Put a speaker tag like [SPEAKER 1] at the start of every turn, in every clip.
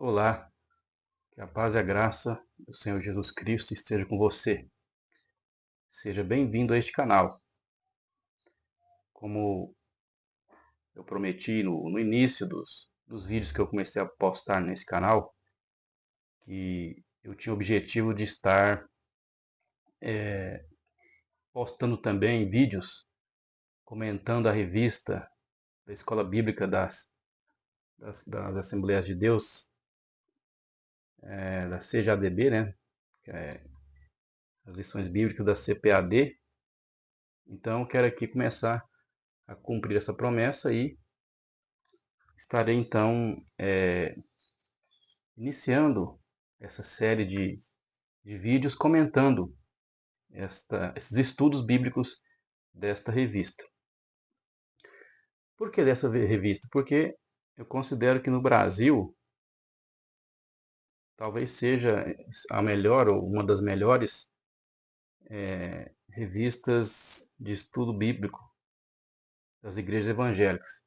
[SPEAKER 1] Olá, que a paz e a graça do Senhor Jesus Cristo esteja com você. Seja bem-vindo a este canal. Como eu prometi no início dos vídeos que eu comecei a postar nesse canal, que eu tinha o objetivo de estar postando também vídeos comentando a revista da Escola Bíblica das Assembleias de Deus, da CJADB, né? Que é as lições bíblicas da CPAD. Então, eu quero aqui começar a cumprir essa promessa e estarei então iniciando essa série de vídeos comentando esses estudos bíblicos desta revista. Por que dessa revista? Porque eu considero que no Brasil talvez seja a melhor ou uma das melhores revistas de estudo bíblico das igrejas evangélicas.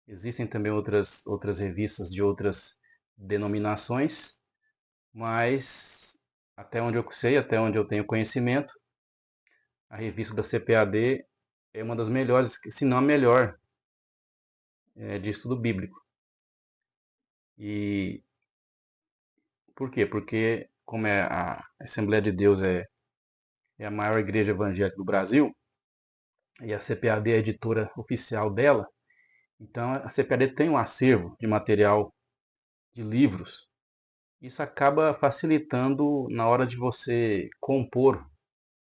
[SPEAKER 1] Existem também outras revistas de outras denominações, mas até onde eu sei, até onde eu tenho conhecimento, a revista da CPAD é uma das melhores, se não a melhor, de estudo bíblico. E por quê? Porque como a Assembleia de Deus é a maior igreja evangélica do Brasil, e a CPAD é a editora oficial dela, então a CPAD tem um acervo de material de livros. Isso acaba facilitando na hora de você compor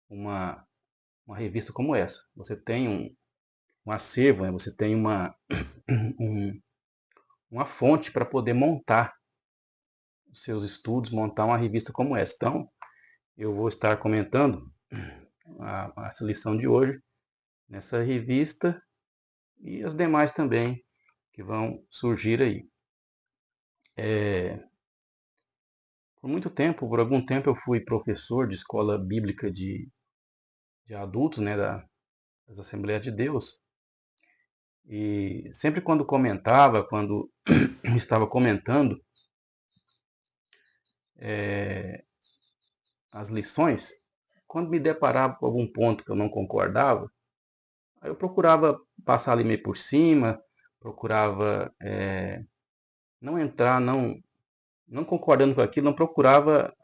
[SPEAKER 1] uma, uma revista como essa. Você tem um acervo, né? Você tem um, uma fonte para poder montar os seus estudos, montar uma revista como essa. Então, eu vou estar comentando essa lição de hoje nessa revista e as demais também que vão surgir aí. Por muito tempo, por algum tempo, eu fui professor de escola bíblica de adultos, né, das Assembleias de Deus. E sempre quando comentava, quando estava comentando as lições, quando me deparava com algum ponto que eu não concordava, aí eu procurava passar ali meio por cima, procurava não entrar, não concordando com aquilo, não procurava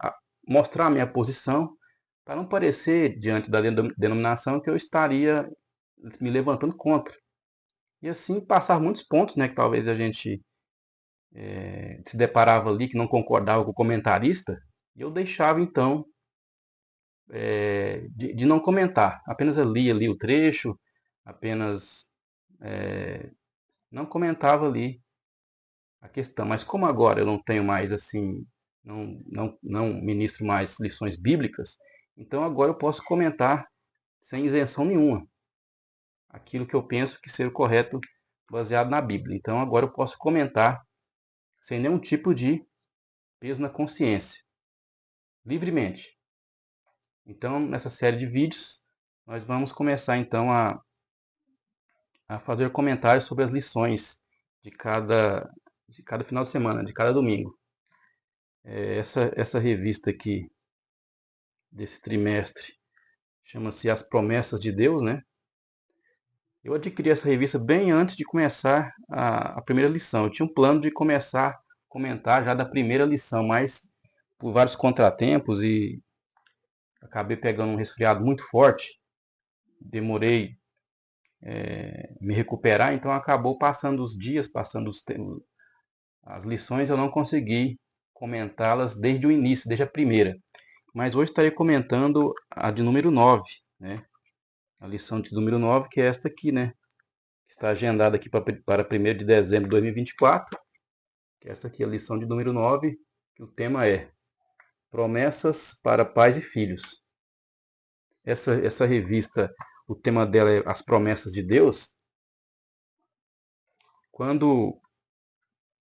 [SPEAKER 1] mostrar a minha posição, para não parecer, diante da denominação, que eu estaria me levantando contra. E assim passar muitos pontos, né, que talvez a gente se deparava ali, que não concordava com o comentarista, e eu deixava então de não comentar, apenas eu lia ali o trecho, apenas não comentava ali a questão. Mas como agora eu não tenho mais assim, não ministro mais lições bíblicas, então agora eu posso comentar sem isenção nenhuma aquilo que eu penso que seja o correto baseado na Bíblia. Então agora eu posso comentar sem nenhum tipo de peso na consciência, livremente. Então nessa série de vídeos nós vamos começar então a fazer comentários sobre as lições de cada final de semana, de cada domingo. Essa revista aqui, desse trimestre, chama-se As Promessas de Deus, né? Eu adquiri essa revista bem antes de começar a primeira lição. Eu tinha um plano de começar a comentar já da primeira lição, mas por vários contratempos e acabei pegando um resfriado muito forte, demorei me recuperar, então acabou passando os dias, passando as lições, eu não consegui comentá-las desde o início, desde a primeira. Mas hoje estarei comentando a de número 9, né? A lição de número 9, que é esta aqui, né? Que está agendada aqui para 1º de dezembro de 2024. Que esta aqui é a lição de número 9, que o tema é Promessas para Pais e Filhos. Essa revista, o tema dela é As Promessas de Deus. Quando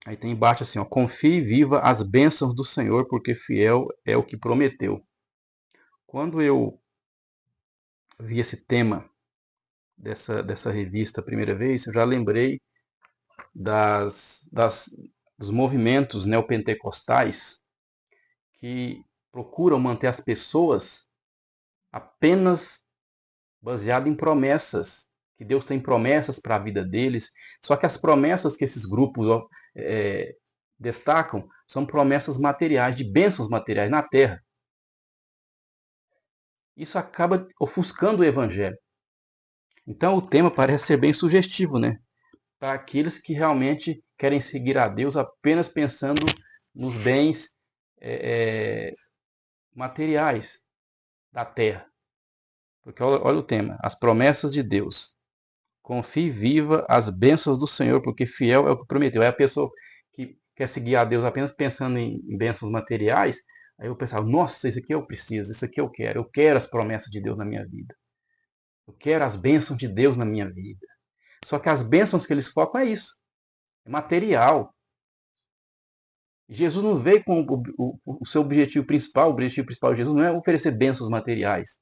[SPEAKER 1] aí tem embaixo assim, ó, confie e viva as bênçãos do Senhor, porque fiel é o que prometeu. Quando eu vi esse tema dessa revista a primeira vez, eu já lembrei das dos movimentos neopentecostais que procuram manter as pessoas apenas baseado em promessas, que Deus tem promessas para a vida deles. Só que as promessas que esses grupos destacam são promessas materiais, de bênçãos materiais na terra. Isso acaba ofuscando o evangelho. Então o tema parece ser bem sugestivo, né? Para aqueles que realmente querem seguir a Deus apenas pensando nos bens materiais da terra. Porque olha o tema, as promessas de Deus. Confie viva as bênçãos do Senhor, porque fiel é o que prometeu. Aí a pessoa que quer seguir a Deus apenas pensando em bênçãos materiais, aí eu pensava, nossa, isso aqui eu preciso, isso aqui eu quero as promessas de Deus na minha vida. Eu quero as bênçãos de Deus na minha vida. Só que as bênçãos que eles focam é isso, é material. Jesus não veio com o seu objetivo principal de Jesus não é oferecer bênçãos materiais.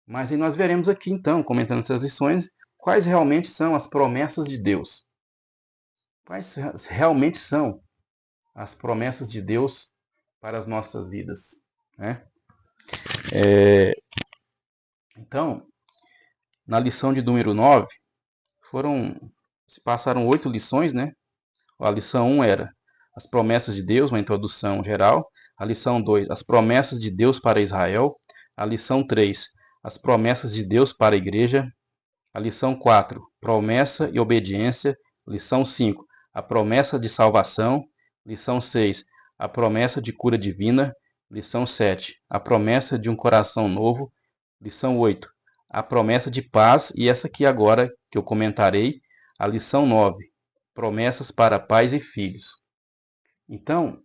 [SPEAKER 1] Mas aí nós veremos aqui então, comentando essas lições, quais realmente são as promessas de Deus. Quais realmente são as promessas de Deus para as nossas vidas, né? Então, na lição de número 9, se passaram 8 lições, né? A lição 1 era as promessas de Deus, uma introdução geral. A lição 2, as promessas de Deus para Israel. A lição 3, as promessas de Deus para a igreja. A lição 4, promessa e obediência. Lição 5, a promessa de salvação. Lição 6, a promessa de cura divina. Lição 7, a promessa de um coração novo. Lição 8, a promessa de paz. E essa aqui agora que eu comentarei, a lição 9, promessas para pais e filhos. Então,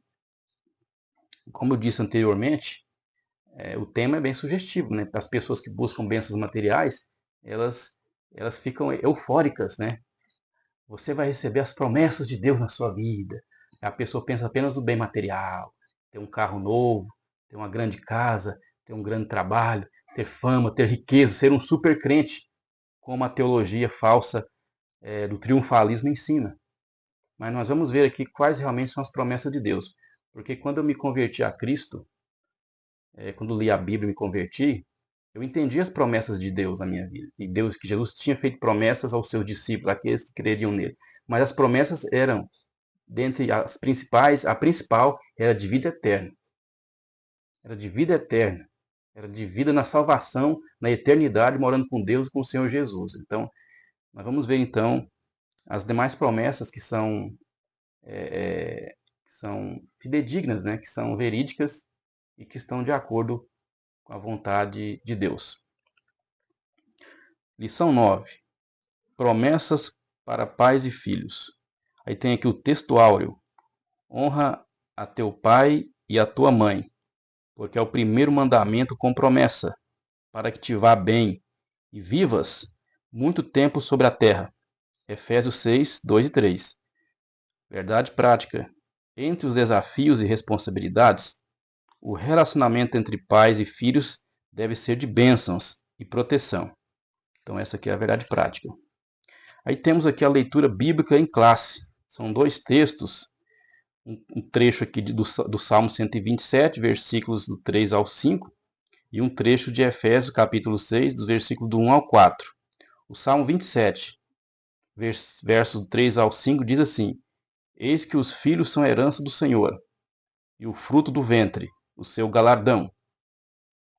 [SPEAKER 1] como eu disse anteriormente, o tema é bem sugestivo, né? As pessoas que buscam bênçãos materiais, elas ficam eufóricas, né? Você vai receber as promessas de Deus na sua vida. A pessoa pensa apenas no bem material, ter um carro novo, ter uma grande casa, ter um grande trabalho, ter fama, ter riqueza, ser um super crente, como a teologia falsa do triunfalismo ensina. Mas nós vamos ver aqui quais realmente são as promessas de Deus. Porque quando eu me converti a Cristo, quando li a Bíblia e me converti, eu entendi as promessas de Deus na minha vida. Que Jesus tinha feito promessas aos seus discípulos, aqueles que creriam nele. Mas as promessas eram, dentre as principais, a principal era de vida eterna. Era de vida eterna. Era de vida na salvação, na eternidade, morando com Deus e com o Senhor Jesus. Então, nós vamos ver então as demais promessas que são fidedignas, né? Que são verídicas e que estão de acordo com a vontade de Deus. Lição 9. Promessas para pais e filhos. Aí tem aqui o texto áureo. Honra a teu pai e a tua mãe, porque é o primeiro mandamento com promessa, para que te vá bem e vivas muito tempo sobre a terra. Efésios 6, 2 e 3. Verdade prática. Entre os desafios e responsabilidades, o relacionamento entre pais e filhos deve ser de bênçãos e proteção. Então essa aqui é a verdade prática. Aí temos aqui a leitura bíblica em classe. São 2 textos, um trecho aqui do Salmo 127, versículos do 3 ao 5, e um trecho de Efésios, capítulo 6, do versículo do 1 ao 4. O Salmo 27, versos do 3 ao 5, diz assim: Eis que os filhos são herança do Senhor, e o fruto do ventre, o seu galardão.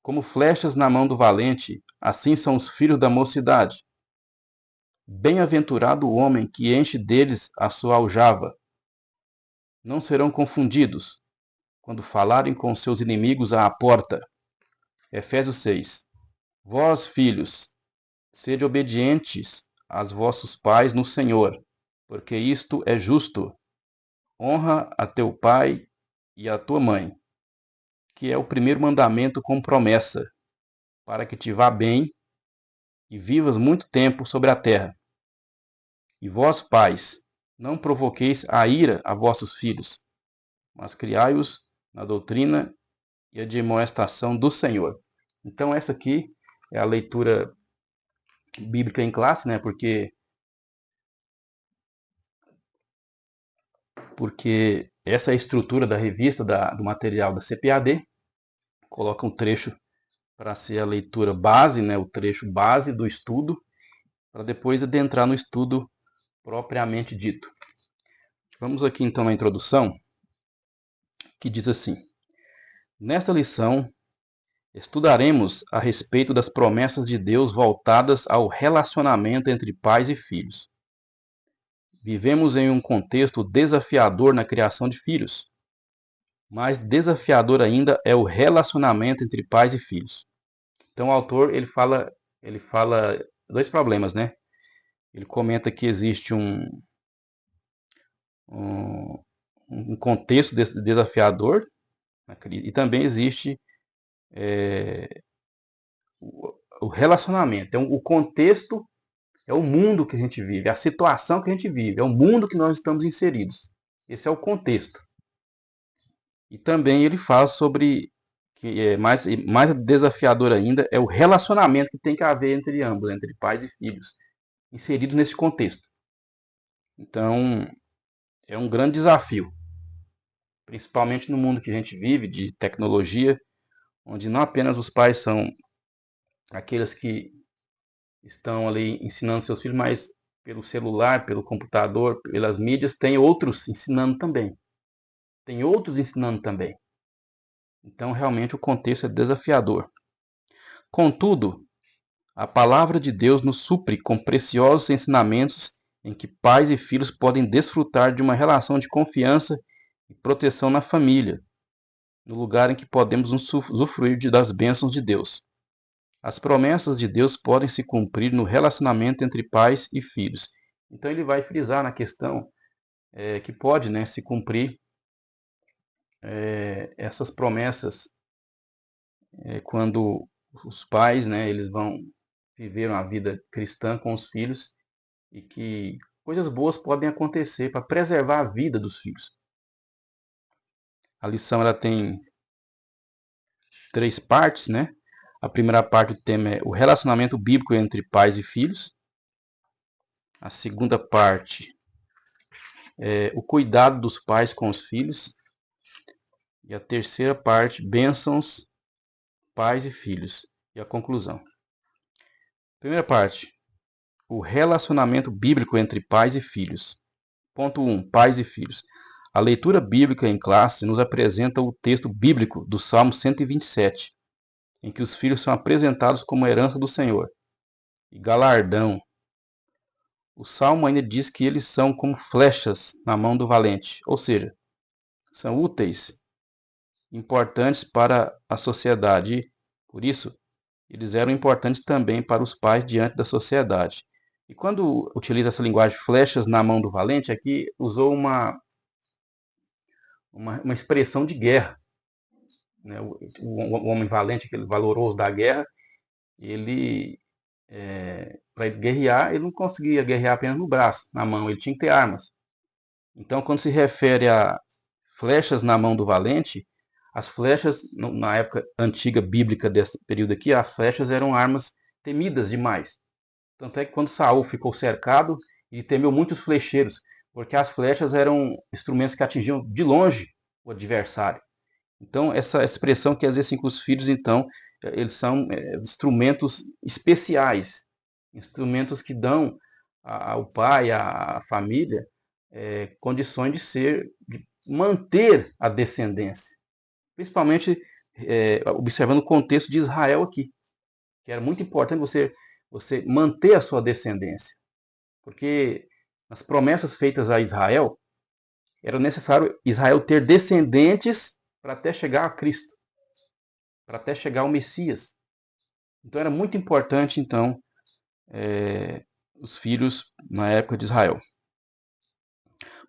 [SPEAKER 1] Como flechas na mão do valente, assim são os filhos da mocidade. Bem-aventurado o homem que enche deles a sua aljava. Não serão confundidos quando falarem com seus inimigos à porta. Efésios 6. Vós, filhos, sede obedientes aos vossos pais no Senhor, porque isto é justo. Honra a teu pai e a tua mãe, que é o primeiro mandamento com promessa, para que te vá bem e vivas muito tempo sobre a terra. E vós, pais, não provoqueis a ira a vossos filhos, mas criai-os na doutrina e a demonstração do Senhor. Então essa aqui é a leitura bíblica em classe, né? Porque porque essa é a estrutura da revista, do material da CPAD. Coloca um trecho para ser a leitura base, né, o trecho base do estudo, para depois adentrar no estudo propriamente dito. Vamos aqui então na introdução, que diz assim: nesta lição, estudaremos a respeito das promessas de Deus voltadas ao relacionamento entre pais e filhos. Vivemos em um contexto desafiador na criação de filhos. Mais desafiador ainda é o relacionamento entre pais e filhos. Então o autor ele fala dois problemas, né? Ele comenta que existe um, um contexto desafiador e também existe o relacionamento. Então o contexto é o mundo que a gente vive, é a situação que a gente vive, é o mundo que nós estamos inseridos. Esse é o contexto. E também ele fala sobre que é mais desafiador ainda é o relacionamento que tem que haver entre ambos, entre pais e filhos, inseridos nesse contexto. Então, é um grande desafio, principalmente no mundo que a gente vive, de tecnologia, onde não apenas os pais são aqueles que estão ali ensinando seus filhos, mas pelo celular, pelo computador, pelas mídias, tem outros ensinando também. Tem outros ensinando também. Então, realmente, o contexto é desafiador. Contudo, a palavra de Deus nos supre com preciosos ensinamentos em que pais e filhos podem desfrutar de uma relação de confiança e proteção na família, no lugar em que podemos usufruir das bênçãos de Deus. As promessas de Deus podem se cumprir no relacionamento entre pais e filhos. Então ele vai frisar na questão que pode, né, se cumprir essas promessas quando os pais, né, eles vão viver uma vida cristã com os filhos e que coisas boas podem acontecer para preservar a vida dos filhos. A lição ela tem 3 partes, né? A primeira parte do tema é o relacionamento bíblico entre pais e filhos. A segunda parte é o cuidado dos pais com os filhos. E a terceira parte, bênçãos, pais e filhos. E a conclusão. Primeira parte, o relacionamento bíblico entre pais e filhos. Ponto 1. Pais e filhos. A leitura bíblica em classe nos apresenta o texto bíblico do Salmo 127, em que os filhos são apresentados como herança do Senhor e galardão. O Salmo ainda diz que eles são como flechas na mão do valente, ou seja, são úteis, importantes para a sociedade. Por isso, eles eram importantes também para os pais diante da sociedade. E quando utiliza essa linguagem flechas na mão do valente, aqui usou uma expressão de guerra. Né? O homem valente, aquele valoroso da guerra, ele, para ele guerrear, ele não conseguia guerrear apenas no braço, na mão, ele tinha que ter armas. Então, quando se refere a flechas na mão do valente, as flechas, na época antiga bíblica desse período aqui, as flechas eram armas temidas demais. Tanto é que quando Saul ficou cercado, ele temeu muitos flecheiros, porque as flechas eram instrumentos que atingiam de longe o adversário. Então, essa expressão quer dizer assim que os filhos, então, eles são instrumentos especiais, instrumentos que dão ao pai, à família, condições de manter a descendência. Principalmente observando o contexto de Israel aqui, que era muito importante você manter a sua descendência. Porque nas promessas feitas a Israel, era necessário Israel ter descendentes para até chegar a Cristo, para até chegar ao Messias. Então era muito importante, então, os filhos na época de Israel.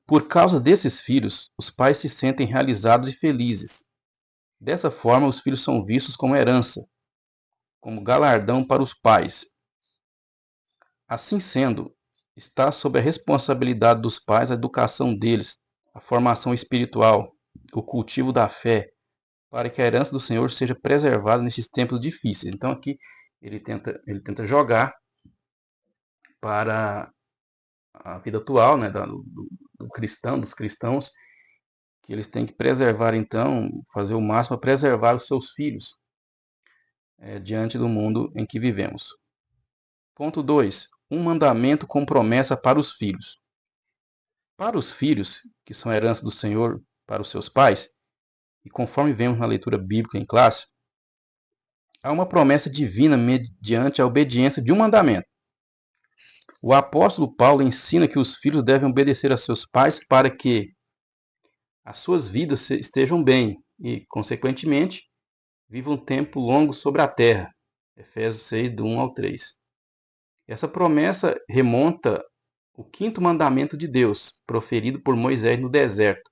[SPEAKER 1] Por causa desses filhos, os pais se sentem realizados e felizes. Dessa forma, os filhos são vistos como herança, como galardão para os pais. Assim sendo, está sob a responsabilidade dos pais a educação deles, a formação espiritual, o cultivo da fé, para que a herança do Senhor seja preservada nesses tempos difíceis. Então aqui ele tenta jogar para a vida atual, né, do cristão, dos cristãos, que eles têm que preservar, então, fazer o máximo para preservar os seus filhos diante do mundo em que vivemos. Ponto 2. Um mandamento com promessa para os filhos. Para os filhos, que são a herança do Senhor para os seus pais, e conforme vemos na leitura bíblica em classe, há uma promessa divina mediante a obediência de um mandamento. O apóstolo Paulo ensina que os filhos devem obedecer a seus pais para que as suas vidas estejam bem e, consequentemente, vivam um tempo longo sobre a terra. Efésios 6, do 1 ao 3. Essa promessa remonta ao quinto mandamento de Deus, proferido por Moisés no deserto.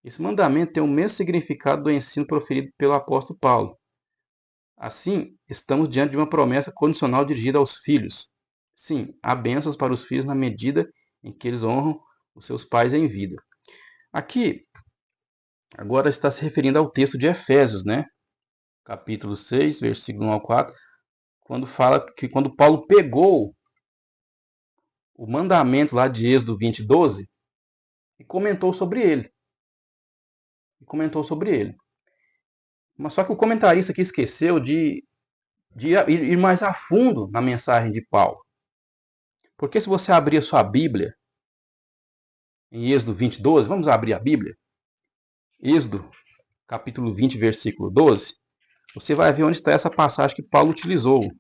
[SPEAKER 1] Esse mandamento tem o mesmo significado do ensino proferido pelo apóstolo Paulo. Assim, estamos diante de uma promessa condicional dirigida aos filhos. Sim, há bênçãos para os filhos na medida em que eles honram os seus pais em vida. Aqui, agora está se referindo ao texto de Efésios, né? Capítulo 6, versículo 1 ao 4, quando fala que quando Paulo pegou o mandamento lá de Êxodo 20, 12 e comentou sobre ele. Mas só que o comentarista aqui esqueceu de ir mais a fundo na mensagem de Paulo. Porque se você abrir a sua Bíblia, em Êxodo 20, 12, vamos abrir a Bíblia? Êxodo, capítulo 20, versículo 12, você vai ver onde está essa passagem que Paulo utilizou.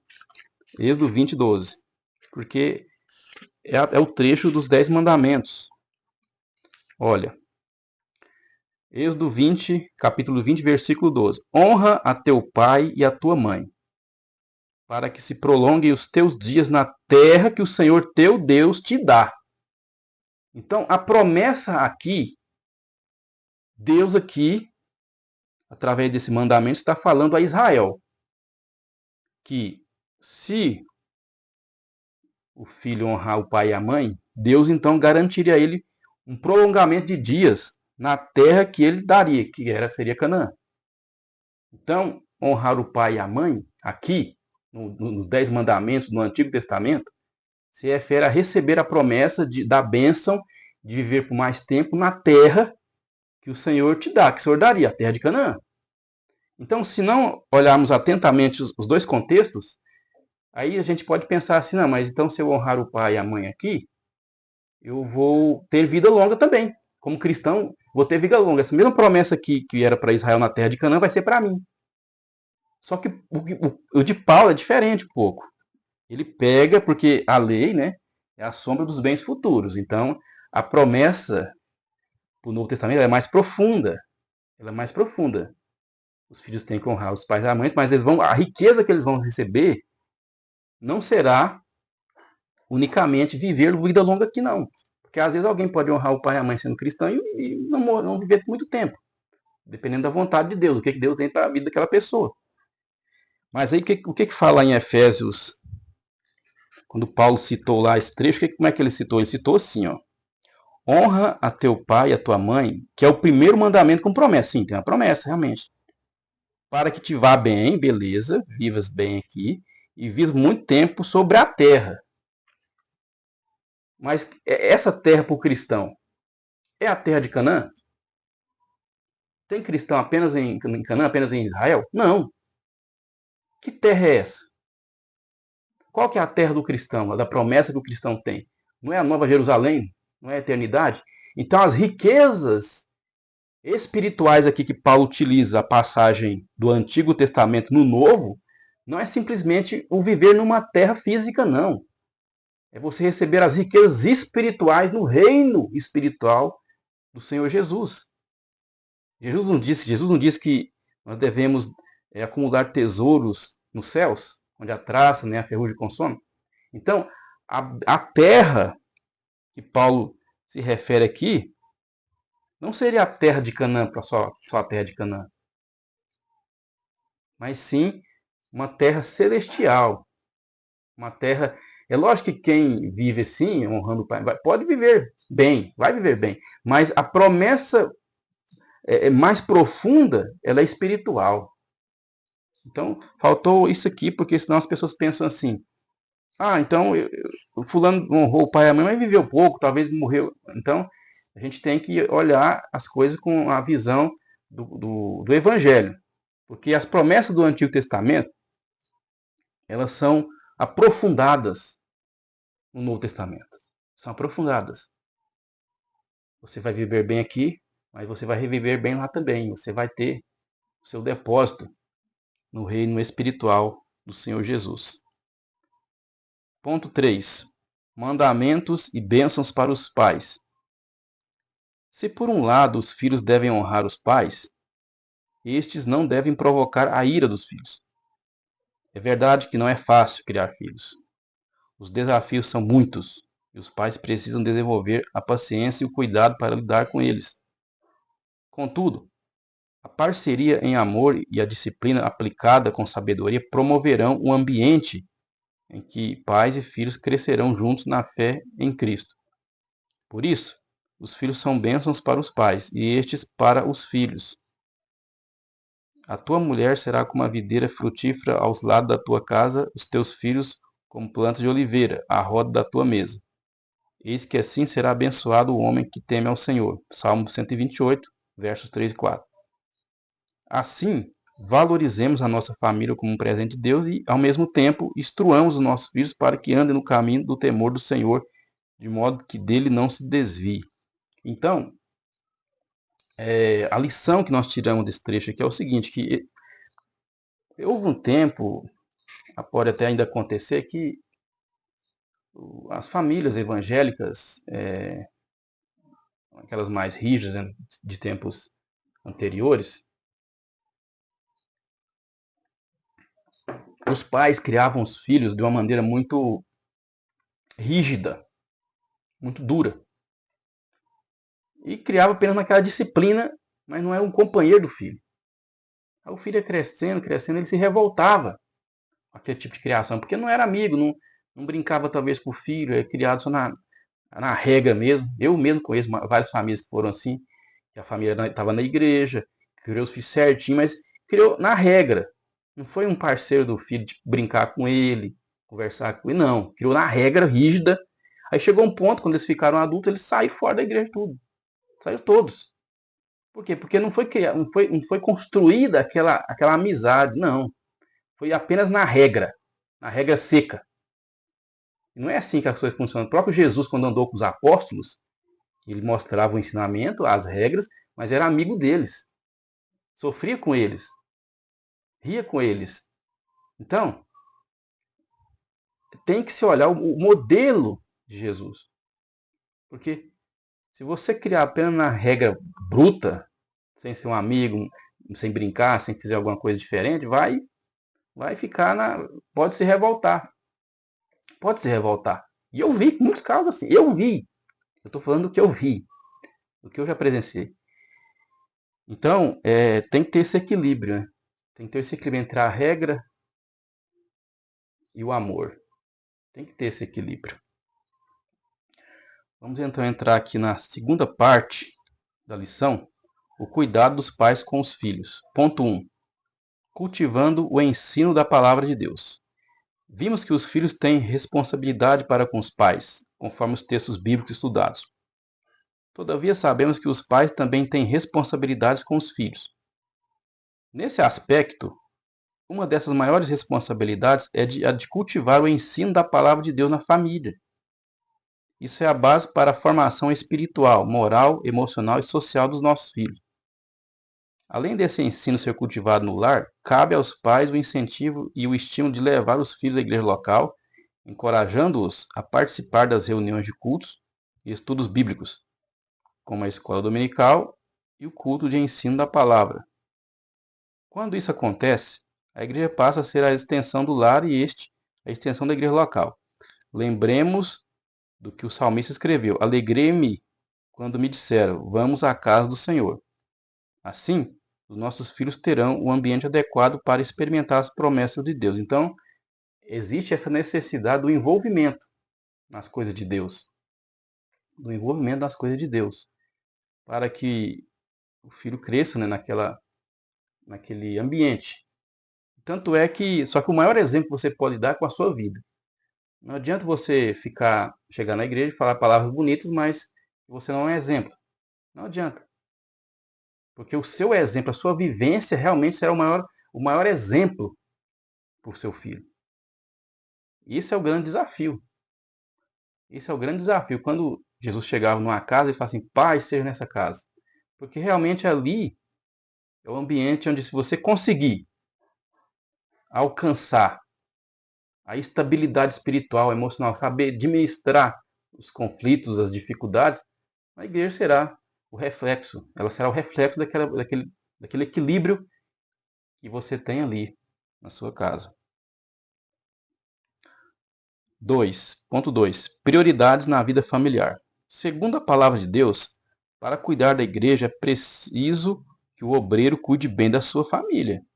[SPEAKER 1] Êxodo 20, 12. Porque é o trecho dos 10 mandamentos. Olha, Êxodo 20, capítulo 20, versículo 12. Honra a teu pai e a tua mãe, para que se prolonguem os teus dias na terra que o Senhor teu Deus te dá. Então, a promessa aqui, Deus aqui, através desse mandamento, está falando a Israel que se o filho honrar o pai e a mãe, Deus então garantiria a ele um prolongamento de dias na terra que ele daria, que seria Canaã. Então, honrar o pai e a mãe, aqui, nos 10 mandamentos no Antigo Testamento, se refere a receber a promessa da bênção de viver por mais tempo na terra que o Senhor te dá, que o Senhor daria, a terra de Canaã. Então, se não olharmos atentamente os dois contextos, aí a gente pode pensar assim, não, mas então se eu honrar o pai e a mãe aqui, eu vou ter vida longa também. Como cristão, vou ter vida longa. Essa mesma promessa que era para Israel na terra de Canaã vai ser para mim. Só que o de Paulo é diferente um pouco. Ele pega, porque a lei, né, é a sombra dos bens futuros. Então, a promessa do Novo Testamento é mais profunda. Ela é mais profunda. Os filhos têm que honrar os pais e as mães, mas a riqueza que eles vão receber não será unicamente viver vida longa aqui, não. Porque às vezes alguém pode honrar o pai e a mãe sendo cristão e não viver muito tempo. Dependendo da vontade de Deus, o que Deus tem para a vida daquela pessoa. Mas aí o que fala em Efésios, quando Paulo citou lá esse trecho, como é que ele citou? Ele citou assim, ó. Honra a teu pai e a tua mãe, que é o primeiro mandamento com promessa. Sim, tem uma promessa, realmente. Para que te vá bem, beleza, vivas bem aqui, e vivas muito tempo sobre a terra. Mas essa terra para o cristão é a terra de Canaã? Tem cristão apenas em Canaã, apenas em Israel? Não. Que terra é essa? Qual que é a terra do cristão, da promessa que o cristão tem? Não é a Nova Jerusalém? Não é a eternidade? Então as riquezas espirituais aqui que Paulo utiliza a passagem do Antigo Testamento no Novo, não é simplesmente o viver numa terra física, não. É você receber as riquezas espirituais no reino espiritual do Senhor Jesus. Jesus não disse que nós devemos acumular tesouros nos céus, onde a traça, né, a ferrugem consome? Então, a terra que Paulo se refere aqui não seria a terra de Canaã, para só a terra de Canaã, mas sim uma terra celestial, uma terra. É lógico que quem vive assim, honrando o Pai, pode viver bem, vai viver bem, mas a promessa mais profunda, ela é espiritual. Então, faltou isso aqui, porque senão as pessoas pensam assim, então o fulano honrou o pai e a mãe, mas viveu pouco, talvez morreu. Então, a gente tem que olhar as coisas com a visão do Evangelho. Porque as promessas do Antigo Testamento, elas são aprofundadas no Novo Testamento. São aprofundadas. Você vai viver bem aqui, mas você vai reviver bem lá também. Você vai ter o seu depósito no reino espiritual do Senhor Jesus. Ponto 3. Mandamentos e bênçãos para os pais. Se por um lado os filhos devem honrar os pais, estes não devem provocar a ira dos filhos. É verdade que não é fácil criar filhos. Os desafios são muitos e os pais precisam desenvolver a paciência e o cuidado para lidar com eles. Contudo, a parceria em amor e a disciplina aplicada com sabedoria promoverão um ambiente em que pais e filhos crescerão juntos na fé em Cristo. Por isso, os filhos são bênçãos para os pais e estes para os filhos. A tua mulher será como a videira frutífera aos lados da tua casa, os teus filhos como plantas de oliveira, à roda da tua mesa. Eis que assim será abençoado o homem que teme ao Senhor. Salmo 128, versos 3 e 4. Assim, valorizemos a nossa família como um presente de Deus e, ao mesmo tempo, instruamos os nossos filhos para que andem no caminho do temor do Senhor, de modo que dele não se desvie. Então, a lição que nós tiramos desse trecho aqui é o seguinte, que houve um tempo, pode até ainda acontecer, que as famílias evangélicas, aquelas mais rígidas, né, de tempos anteriores, os pais criavam os filhos de uma maneira muito rígida, muito dura. E criava apenas naquela disciplina, mas não era um companheiro do filho. Aí o filho ia crescendo, crescendo, ele se revoltava com aquele tipo de criação, porque não era amigo, não brincava talvez com o filho, é criado só na regra mesmo. Eu mesmo conheço várias famílias que foram assim, que a família estava na igreja, criou os filhos certinho, mas criou na regra. Não foi um parceiro do filho de brincar com ele, conversar com ele, não. Criou na regra rígida. Aí chegou um ponto, quando eles ficaram adultos, eles saíram fora da igreja tudo. Saíram todos. Por quê? Porque não foi construída aquela amizade, não. Foi apenas na regra seca. Não é assim que as coisas funcionam. O próprio Jesus, quando andou com os apóstolos, ele mostrava o ensinamento, as regras, mas era amigo deles. Sofria com eles. Ria com eles. Então, tem que se olhar o modelo de Jesus. Porque se você criar apenas na regra bruta, sem ser um amigo, sem brincar, sem fazer alguma coisa diferente, vai ficar pode se revoltar. Pode se revoltar. E eu vi muitos casos assim. Eu vi. Eu estou falando do que eu vi. Do que eu já presenciei. Então, tem que ter esse equilíbrio, né? Tem que ter esse equilíbrio entre a regra e o amor. Tem que ter esse equilíbrio. Vamos então entrar aqui na segunda parte da lição, o cuidado dos pais com os filhos. Ponto 1. Cultivando o ensino da palavra de Deus. Vimos que os filhos têm responsabilidade para com os pais, conforme os textos bíblicos estudados. Todavia, sabemos que os pais também têm responsabilidades com os filhos. Nesse aspecto, uma dessas maiores responsabilidades é a de cultivar o ensino da palavra de Deus na família. Isso é a base para a formação espiritual, moral, emocional e social dos nossos filhos. Além desse ensino ser cultivado no lar, cabe aos pais o incentivo e o estímulo de levar os filhos à igreja local, encorajando-os a participar das reuniões de cultos e estudos bíblicos, como a escola dominical e o culto de ensino da palavra. Quando isso acontece, a igreja passa a ser a extensão do lar e a extensão da igreja local. Lembremos do que o salmista escreveu: alegrei-me quando me disseram, vamos à casa do Senhor. Assim, os nossos filhos terão um ambiente adequado para experimentar as promessas de Deus. Então, existe essa necessidade do envolvimento nas coisas de Deus. Do envolvimento nas coisas de Deus. Para que o filho cresça, né, naquele ambiente. Tanto é que, só que o maior exemplo que você pode dar é com a sua vida. Não adianta você chegar na igreja e falar palavras bonitas, mas você não é um exemplo. Não adianta. Porque o seu exemplo, a sua vivência realmente será o maior exemplo para o seu filho. Isso é o grande desafio. Esse é o grande desafio. Quando Jesus chegava numa casa e falava assim, Pai, seja nessa casa. Porque realmente ali é o ambiente onde, se você conseguir alcançar a estabilidade espiritual, emocional, saber administrar os conflitos, as dificuldades, a igreja será o reflexo. Ela será o reflexo daquele equilíbrio que você tem ali na sua casa. 2.2. Prioridades na vida familiar. Segundo a palavra de Deus, para cuidar da igreja é preciso que o obreiro cuide bem da sua família.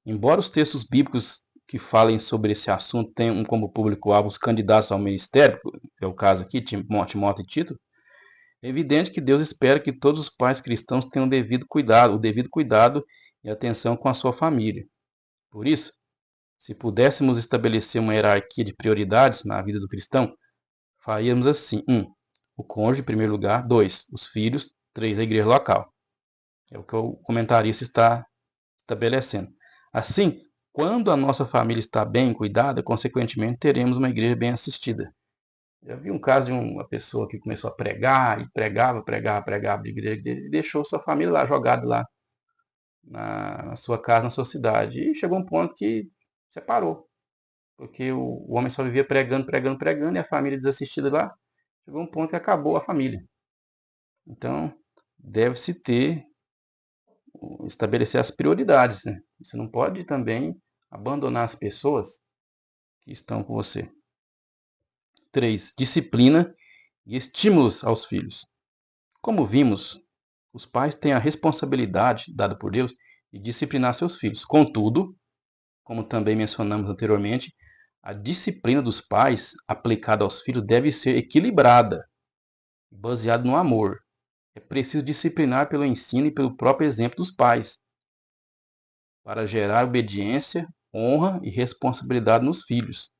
[SPEAKER 1] Embora os textos bíblicos que falem sobre esse assunto tenham como público-alvo os candidatos ao ministério, que é o caso aqui, Timóteo e Tito, é evidente que Deus espera que todos os pais cristãos tenham o devido cuidado e atenção com a sua família. Por isso, se pudéssemos estabelecer uma hierarquia de prioridades na vida do cristão, faríamos assim: 1. O cônjuge, em primeiro lugar. 2. Os filhos. 3. A igreja local. É o que o comentarista está estabelecendo. Assim, quando a nossa família está bem cuidada, consequentemente teremos uma igreja bem assistida. Já vi um caso de uma pessoa que começou a pregar, e pregava de igreja, e deixou sua família lá, jogada lá na sua casa, na sua cidade. E chegou um ponto que separou, porque o homem só vivia pregando, e a família desassistida lá. Chegou um ponto que acabou a família. Então, deve-se estabelecer as prioridades, né? Você não pode também abandonar as pessoas que estão com você. 3. Disciplina e estímulos aos filhos. Como vimos, os pais têm a responsabilidade dada por Deus de disciplinar seus filhos. Contudo, como também mencionamos anteriormente, a disciplina dos pais aplicada aos filhos deve ser equilibrada, baseada no amor. É preciso disciplinar pelo ensino e pelo próprio exemplo dos pais, para gerar obediência, honra e responsabilidade nos filhos.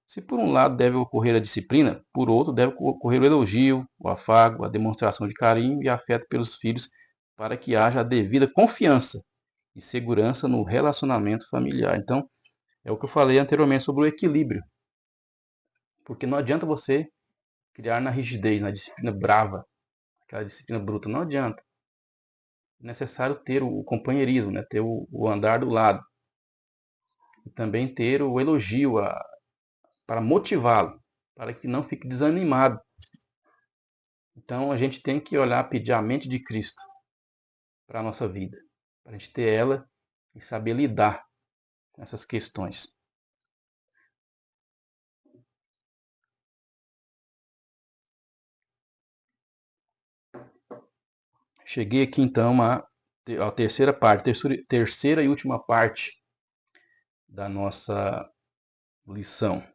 [SPEAKER 1] Se por um lado deve ocorrer a disciplina, por outro deve ocorrer o elogio, o afago, a demonstração de carinho e afeto pelos filhos, para que haja a devida confiança e segurança no relacionamento familiar. Então, é o que eu falei anteriormente sobre o equilíbrio. Porque não adianta você criar na rigidez, na disciplina brava, aquela disciplina bruta, não adianta. É necessário ter o companheirismo, né? Ter o andar do lado. E também ter o elogio para motivá-lo, para que não fique desanimado. Então a gente tem que olhar, pedir a mente de Cristo para a nossa vida, para a gente ter ela e saber lidar com essas questões. Cheguei aqui então à terceira e última parte da nossa lição,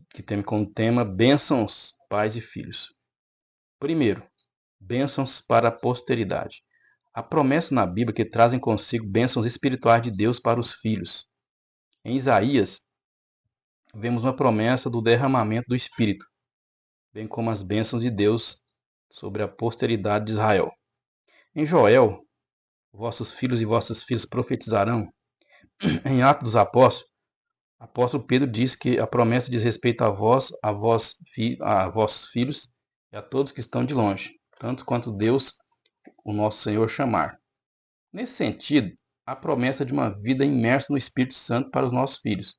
[SPEAKER 1] que tem como tema bênçãos, pais e filhos. Primeiro, bênçãos para a posteridade. Há promessas na Bíblia que trazem consigo bênçãos espirituais de Deus para os filhos. Em Isaías, vemos uma promessa do derramamento do Espírito, bem como as bênçãos de Deus sobre a posteridade de Israel. Em Joel, vossos filhos e vossas filhas profetizarão. Em Atos dos Apóstolos, apóstolo Pedro diz que a promessa diz respeito a vossos filhos e a todos que estão de longe, tanto quanto Deus, o nosso Senhor, chamar. Nesse sentido, há promessa de uma vida imersa no Espírito Santo para os nossos filhos.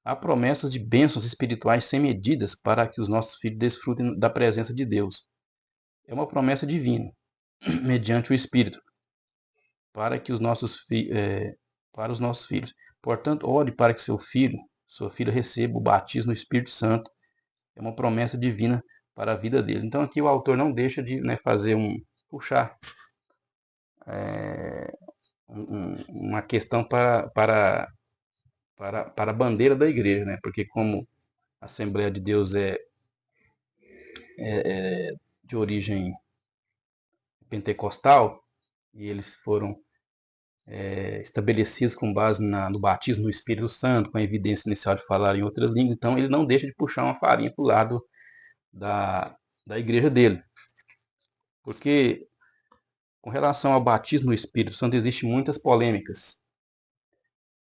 [SPEAKER 1] Há promessas de bênçãos espirituais sem medidas para que os nossos filhos desfrutem da presença de Deus. É uma promessa divina, mediante o Espírito, para que para os nossos filhos. Portanto, ore para que sua filha receba o batismo no Espírito Santo. É uma promessa divina para a vida dele. Então aqui o autor não deixa de puxar uma questão para a bandeira da igreja, né? Porque como a Assembleia de Deus é de origem pentecostal, e eles foram estabelecidos com base no batismo no Espírito Santo, com a evidência inicial de falar em outras línguas. Então, ele não deixa de puxar uma farinha para o lado da igreja dele. Porque, com relação ao batismo no Espírito Santo, existem muitas polêmicas.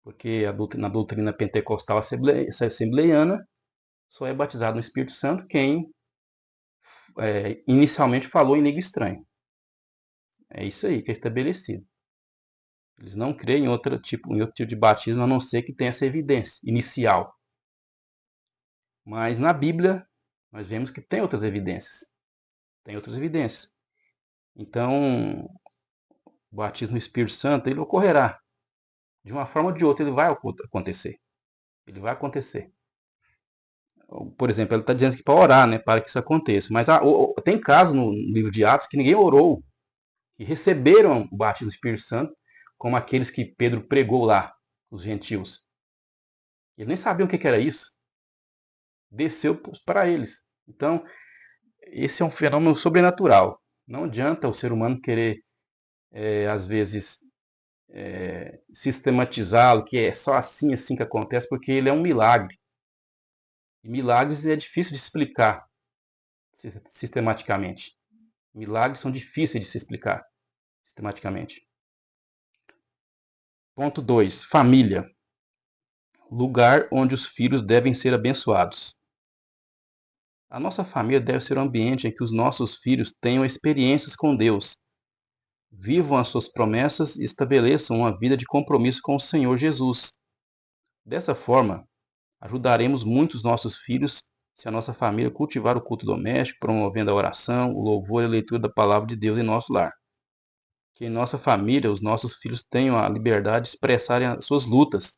[SPEAKER 1] Porque na doutrina pentecostal assembleiana, só é batizado no Espírito Santo quem inicialmente falou em língua estranha. É isso aí que é estabelecido. Eles não creem em outro tipo de batismo, a não ser que tenha essa evidência inicial. Mas na Bíblia, nós vemos que tem outras evidências. Tem outras evidências. Então, o batismo no Espírito Santo, ele ocorrerá. De uma forma ou de outra, ele vai acontecer. Ele vai acontecer. Por exemplo, ele está dizendo aqui para orar, né, para que isso aconteça. Mas tem casos no livro de Atos que ninguém orou, que receberam o batismo do Espírito Santo, como aqueles que Pedro pregou lá, os gentios. Eles nem sabiam o que era isso. Desceu para eles. Então, esse é um fenômeno sobrenatural. Não adianta o ser humano querer, às vezes, sistematizá-lo, que é só assim que acontece, porque ele é um milagre. E milagres é difícil de explicar sistematicamente. Milagres são difíceis de se explicar sistematicamente. Ponto 2. Família. Lugar onde os filhos devem ser abençoados. A nossa família deve ser um ambiente em que os nossos filhos tenham experiências com Deus, vivam as suas promessas e estabeleçam uma vida de compromisso com o Senhor Jesus. Dessa forma, ajudaremos muitos nossos filhos se a nossa família cultivar o culto doméstico, promovendo a oração, o louvor e a leitura da palavra de Deus em nosso lar. Que em nossa família os nossos filhos tenham a liberdade de expressarem as suas lutas,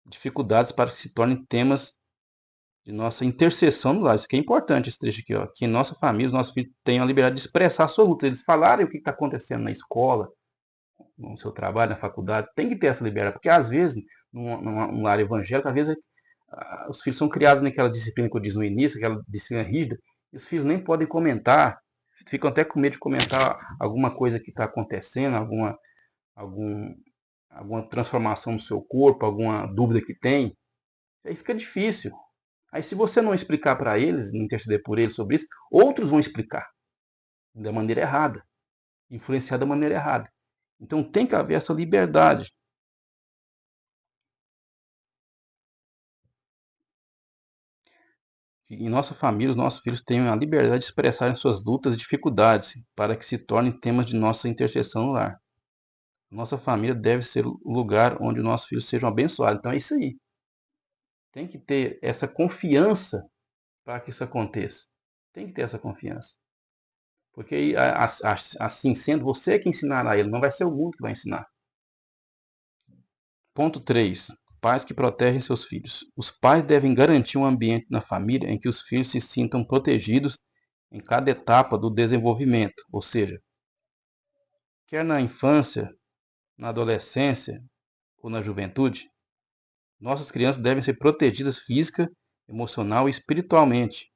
[SPEAKER 1] dificuldades para que se tornem temas de nossa intercessão no lar. Isso que é importante, esse trecho aqui, ó. Que em nossa família os nossos filhos tenham a liberdade de expressar as suas lutas. Eles falarem o que está acontecendo na escola, no seu trabalho, na faculdade. Tem que ter essa liberdade, porque às vezes, num lar evangélico, às vezes os filhos são criados naquela disciplina que eu disse no início, aquela disciplina rígida, e os filhos nem podem comentar, ficam até com medo de comentar alguma coisa que está acontecendo, alguma transformação no seu corpo, alguma dúvida que tem. Aí fica difícil. Aí se você não explicar para eles, não interceder por eles sobre isso, outros vão explicar da maneira errada, influenciar da maneira errada. Então tem que haver essa liberdade. Que em nossa família, os nossos filhos tenham a liberdade de expressarem suas lutas e dificuldades, para que se tornem temas de nossa intercessão no lar. Nossa família deve ser o lugar onde os nossos filhos sejam abençoados. Então é isso aí. Tem que ter essa confiança para que isso aconteça. Tem que ter essa confiança. Porque aí, assim sendo, você é que ensinará ele, não vai ser o mundo que vai ensinar. Ponto 3. Pais que protegem seus filhos. Os pais devem garantir um ambiente na família em que os filhos se sintam protegidos em cada etapa do desenvolvimento, ou seja, quer na infância, na adolescência ou na juventude, nossas crianças devem ser protegidas física, emocional e espiritualmente.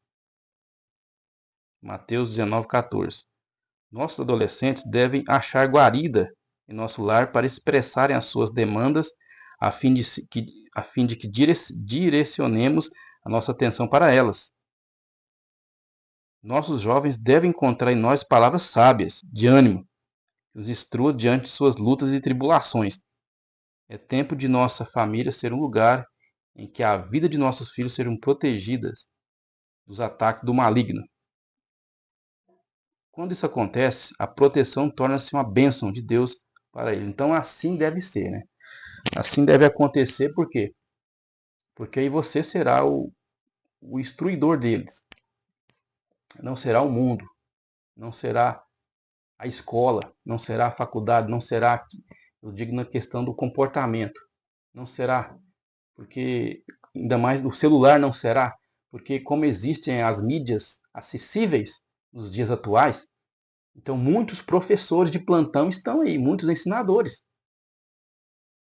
[SPEAKER 1] Mateus 19:14. Nossos adolescentes devem achar guarida em nosso lar para expressarem as suas demandas a fim de que direcionemos a nossa atenção para elas. Nossos jovens devem encontrar em nós palavras sábias, de ânimo, que os instrua diante de suas lutas e tribulações. É tempo de nossa família ser um lugar em que a vida de nossos filhos sejam protegidas dos ataques do maligno. Quando isso acontece, a proteção torna-se uma bênção de Deus para ele. Então assim deve ser, né? Assim deve acontecer, por quê? Porque aí você será o instruidor deles. Não será o mundo, não será a escola, não será a faculdade, não será, eu digo na questão do comportamento, não será, porque ainda mais o celular não será, porque como existem as mídias acessíveis nos dias atuais, então muitos professores de plantão estão aí, muitos ensinadores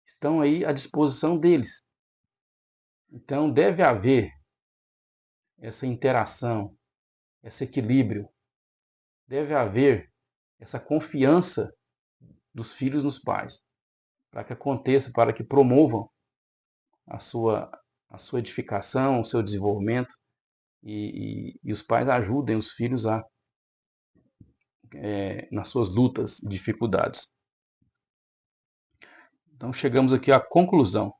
[SPEAKER 1] estão aí à disposição deles. Então deve haver essa interação, esse equilíbrio, deve haver essa confiança dos filhos nos pais. para que aconteça, para que promovam a sua, a sua edificação, o seu desenvolvimento, e os pais ajudem os filhos nas suas lutas e dificuldades. Então chegamos aqui à conclusão.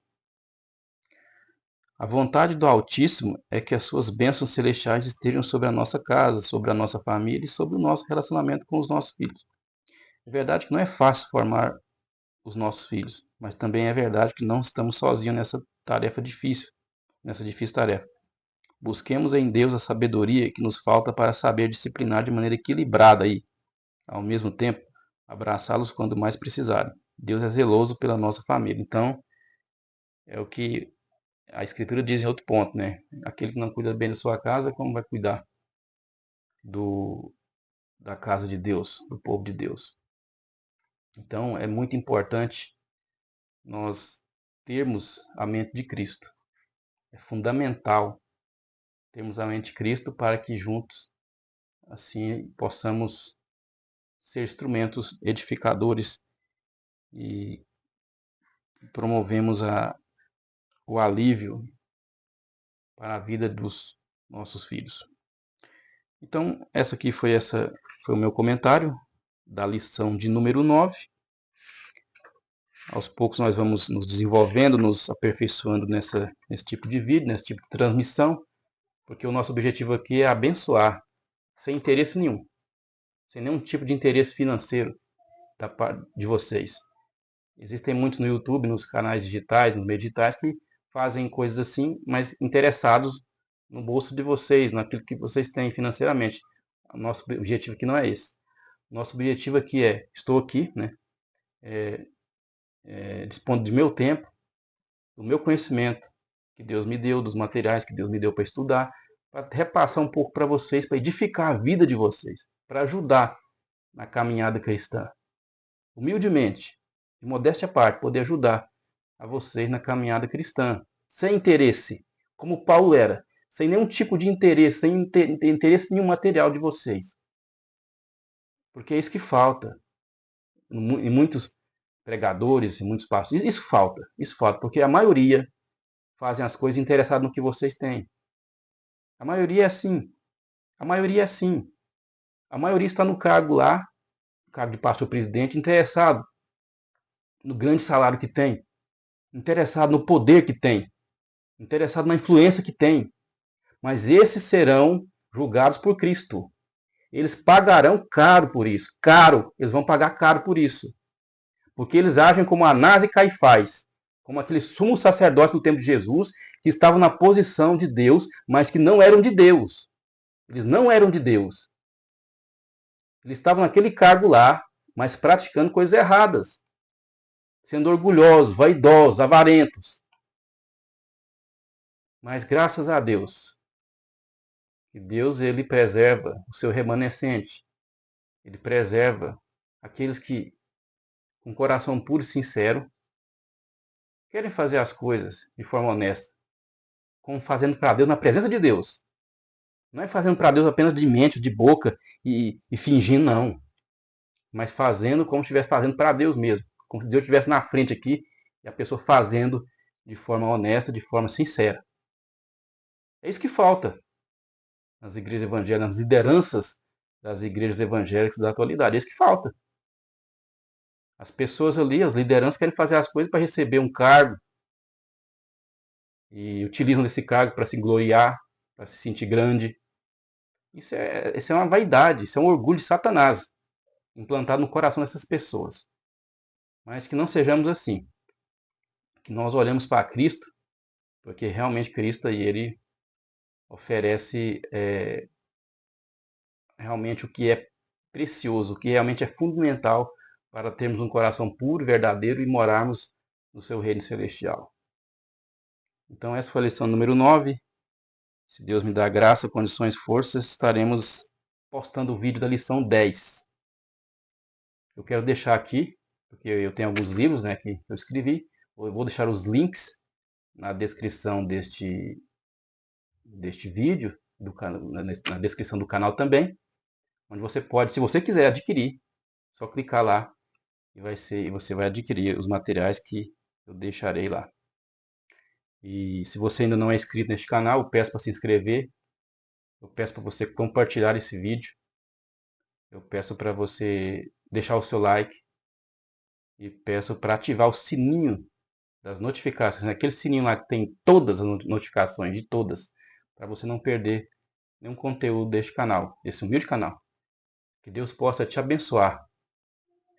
[SPEAKER 1] A vontade do Altíssimo é que as suas bênçãos celestiais estejam sobre a nossa casa, sobre a nossa família e sobre o nosso relacionamento com os nossos filhos. É verdade que não é fácil formar os nossos filhos, mas também é verdade que não estamos sozinhos nessa tarefa difícil, nessa difícil tarefa. Busquemos em Deus a sabedoria que nos falta para saber disciplinar de maneira equilibrada e, ao mesmo tempo, abraçá-los quando mais precisarem. Deus é zeloso pela nossa família. Então, é o que a Escritura diz em outro ponto, né? Aquele que não cuida bem da sua casa, como vai cuidar da casa de Deus, do povo de Deus? Então, é muito importante nós termos a mente de Cristo. É fundamental termos a mente de Cristo para que juntos, assim, possamos ser instrumentos edificadores e promovemos o alívio para a vida dos nossos filhos. Então, foi o meu comentário da lição de número 9. Aos poucos nós vamos nos desenvolvendo, nos aperfeiçoando nesse tipo de vídeo, nesse tipo de transmissão, porque o nosso objetivo aqui é abençoar, sem interesse nenhum, sem nenhum tipo de interesse financeiro da parte de vocês. Existem muitos no YouTube, nos canais digitais, nos meios digitais, que fazem coisas assim, mas interessados no bolso de vocês, naquilo que vocês têm financeiramente. O nosso objetivo aqui não é esse. Nosso objetivo aqui estou aqui, né, dispondo de meu tempo, do meu conhecimento que Deus me deu, dos materiais que Deus me deu para estudar, para repassar um pouco para vocês, para edificar a vida de vocês, para ajudar na caminhada cristã. Humildemente, de modéstia à parte, poder ajudar a vocês na caminhada cristã, sem interesse, como Paulo era, sem nenhum tipo de interesse, sem interesse nenhum material de vocês. Porque é isso que falta em muitos pregadores, em muitos pastores. Isso falta, porque a maioria fazem as coisas interessadas no que vocês têm. A maioria é assim. A maioria é assim. A maioria está no cargo lá, no cargo de pastor presidente, interessado no grande salário que tem, interessado no poder que tem, interessado na influência que tem. Mas esses serão julgados por Cristo. Eles pagarão caro por isso. Caro. Eles vão pagar caro por isso. Porque eles agem como Anás e Caifás, como aqueles sumos sacerdotes no tempo de Jesus, que estavam na posição de Deus, mas que não eram de Deus. Eles não eram de Deus. Eles estavam naquele cargo lá, mas praticando coisas erradas. Sendo orgulhosos, vaidosos, avarentos. Mas graças a Deus, que Deus ele preserva o seu remanescente. Ele preserva aqueles que, com coração puro e sincero, querem fazer as coisas de forma honesta, como fazendo para Deus na presença de Deus. Não é fazendo para Deus apenas de mente, de boca e fingindo, não. Mas fazendo como se estivesse fazendo para Deus mesmo. Como se Deus estivesse na frente aqui e a pessoa fazendo de forma honesta, de forma sincera. É isso que falta nas igrejas evangélicas, nas lideranças das igrejas evangélicas da atualidade. É isso que falta. As pessoas ali, as lideranças, querem fazer as coisas para receber um cargo e utilizam esse cargo para se gloriar, para se sentir grande. Isso é uma vaidade, isso é um orgulho de Satanás implantado no coração dessas pessoas. Mas que não sejamos assim. Que nós olhemos para Cristo, porque realmente Cristo aí, ele oferece realmente o que é precioso, o que realmente é fundamental para termos um coração puro, verdadeiro e morarmos no seu reino celestial. Então essa foi a lição número 9. Se Deus me dá graça, condições, forças, estaremos postando o vídeo da lição 10. Eu quero deixar aqui, porque eu tenho alguns livros, né, que eu escrevi. Eu vou deixar os links na descrição deste vídeo, na descrição do canal também, onde você pode, se você quiser adquirir, só clicar lá e você vai adquirir os materiais que eu deixarei lá. E se você ainda não é inscrito neste canal, eu peço para se inscrever, eu peço para você compartilhar esse vídeo, eu peço para você deixar o seu like e peço para ativar o sininho das notificações, né? Aquele sininho lá que tem todas as notificações, de todas, para você não perder nenhum conteúdo deste canal, desse humilde canal. Que Deus possa te abençoar,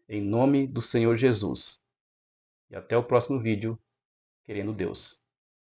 [SPEAKER 1] em nome do Senhor Jesus. E até o próximo vídeo, querendo Deus.